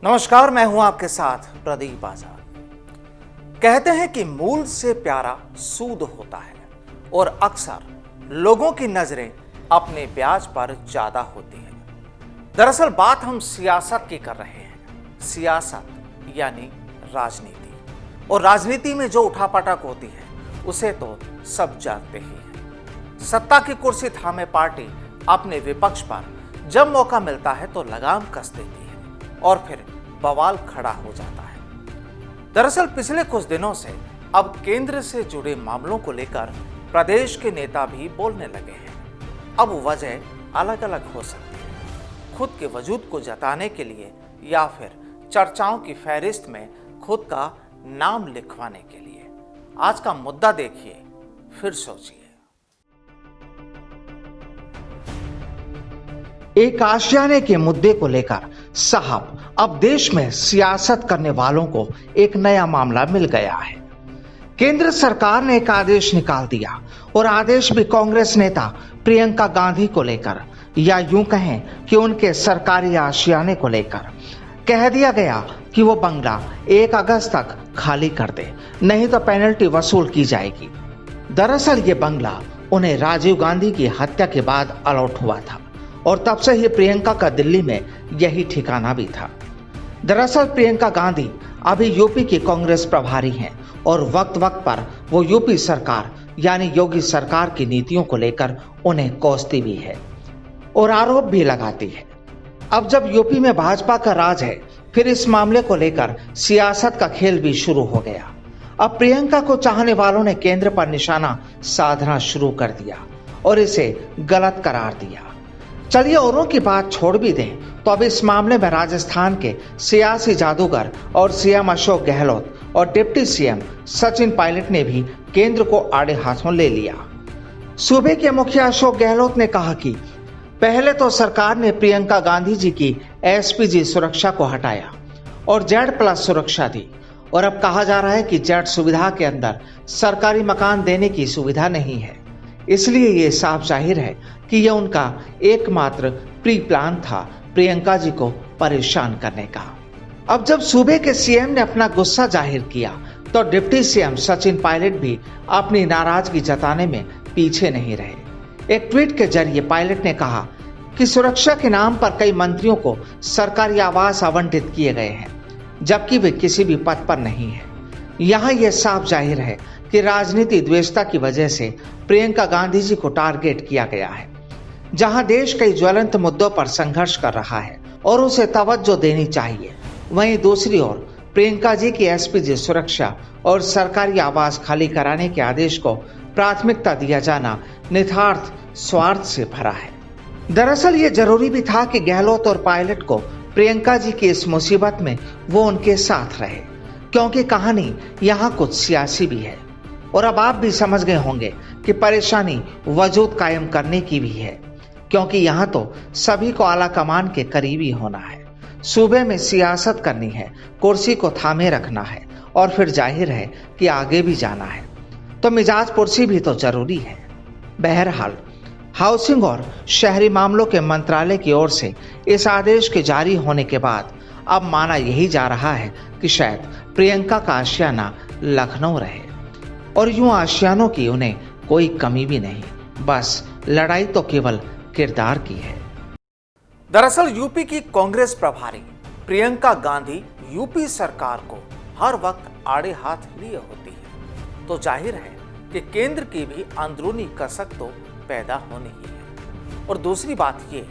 नमस्कार, मैं हूं आपके साथ प्रदीप आजाद। कहते हैं कि मूल से प्यारा सूद होता है और अक्सर लोगों की नजरें अपने ब्याज पर ज्यादा होती है। दरअसल बात हम सियासत की कर रहे हैं। सियासत यानी राजनीति, और राजनीति में जो उठापटक होती है उसे तो सब जानते ही हैं। सत्ता की कुर्सी थामे पार्टी अपने विपक्ष पर जब मौका मिलता है तो लगाम कस देती है और फिर बवाल खड़ा हो जाता है। दरअसल पिछले कुछ दिनों से अब केंद्र से जुड़े मामलों को लेकर प्रदेश के नेता भी बोलने लगे हैं। अब वजह अलग अलग हो सकती है, खुद के वजूद को जताने के लिए या फिर चर्चाओं की फहरिस्त में खुद का नाम लिखवाने के लिए। आज का मुद्दा देखिए, फिर सोचिए। एक आशियाने के मुद्दे को लेकर साहब अब देश में सियासत करने वालों को एक नया मामला मिल गया है। केंद्र सरकार ने एक आदेश निकाल दिया और आदेश भी कांग्रेस नेता प्रियंका गांधी को लेकर, या यूं कहें कि उनके सरकारी आशियाने को लेकर कह दिया गया कि वो बंगला 1 अगस्त तक खाली कर दे, नहीं तो पेनल्टी वसूल की जाएगी। दरअसल ये बंगला उन्हें राजीव गांधी की हत्या के बाद अलॉट हुआ था और तब से ही प्रियंका का दिल्ली में यही ठिकाना भी था। दरअसल प्रियंका गांधी अभी यूपी की कांग्रेस प्रभारी हैं और वक्त वक्त पर वो यूपी सरकार यानी योगी सरकार की नीतियों को लेकर उन्हें कोसती भी है और आरोप भी लगाती है। अब जब यूपी में भाजपा का राज है, फिर इस मामले को लेकर सियासत का खेल भी शुरू हो गया। अब प्रियंका को चाहने वालों ने केंद्र पर निशाना साधना शुरू कर दिया और इसे गलत करार दिया। चलिए औरों की बात छोड़ भी दें तो अब इस मामले में राजस्थान के सियासी जादूगर और सीएम अशोक गहलोत और डिप्टी सीएम सचिन पायलट ने भी केंद्र को आड़े हाथों ले लिया। सूबे के मुखिया अशोक गहलोत ने कहा कि पहले तो सरकार ने प्रियंका गांधी जी की एसपीजी सुरक्षा को हटाया और Z+ सुरक्षा दी, और अब कहा जा रहा है कि Z सुविधा के अंदर सरकारी मकान देने की सुविधा नहीं है। इसलिए ये साफ जाहिर है कि यह उनका एकमात्र प्री प्लान था प्रियंका जी को परेशान करने का। अब जब सूबे के सीएम ने अपना गुस्सा जाहिर किया तो डिप्टी सीएम सचिन पायलट भी अपनी नाराजगी जताने में पीछे नहीं रहे। एक ट्वीट के जरिए पायलट ने कहा कि सुरक्षा के नाम पर कई मंत्रियों को सरकारी आवास आवंटित किए गए हैं, जबकि वे किसी भी पद पर नहीं है। यहाँ यह साफ जाहिर है कि राजनीति द्वेषता की वजह से प्रियंका गांधी जी को टारगेट किया गया है। जहां देश कई ज्वलंत मुद्दों पर संघर्ष कर रहा है और उसे तवज्जो देनी चाहिए, वहीं दूसरी ओर प्रियंका जी की एसपीजी सुरक्षा और सरकारी आवास खाली कराने के आदेश को प्राथमिकता दिया जाना नितार्थ स्वार्थ से भरा है। दरअसल ये जरूरी भी था कि गहलोत और पायलट को प्रियंका जी की इस मुसीबत में वो उनके साथ रहे, क्योंकि कहानी यहाँ कुछ सियासी भी है। और अब आप भी समझ गए होंगे कि परेशानी वजूद कायम करने की भी है, क्योंकि यहाँ तो सभी को आला कमान के करीबी होना है। सूबे में सियासत करनी है, कुर्सी को थामे रखना है और फिर जाहिर है कि आगे भी जाना है, तो मिजाज पुरसी भी तो जरूरी है। बहरहाल हाउसिंग और शहरी मामलों के मंत्रालय की ओर से इस आदेश के जारी होने के बाद अब माना यही जा रहा है कि शायद प्रियंका का आशियाना लखनऊ रहे, और यूं आशियानों की उन्हें कोई कमी भी नहीं, बस लड़ाई तो केवल किरदार की है। दरअसल यूपी की कांग्रेस प्रभारी प्रियंका गांधी यूपी सरकार को हर वक्त आड़े हाथ लिए होती है, तो जाहिर है कि केंद्र की भी अंदरूनी कसक तो पैदा होनी ही है। और दूसरी बात ये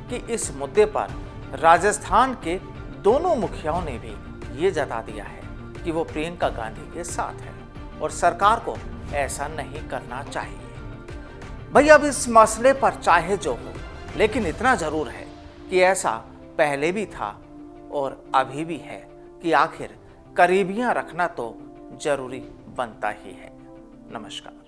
कि इस मुद्दे पर राजस्थान के दोनों मुखियाओं ने भी ये जता दिया है कि वो प्रियंका गांधी के साथ है और सरकार को ऐसा नहीं करना चाहिए। भाई अब इस मसले पर चाहे जो हो, लेकिन इतना जरूर है कि ऐसा पहले भी था और अभी भी है कि आखिर करीबियां रखना तो जरूरी बनता ही है। नमस्कार।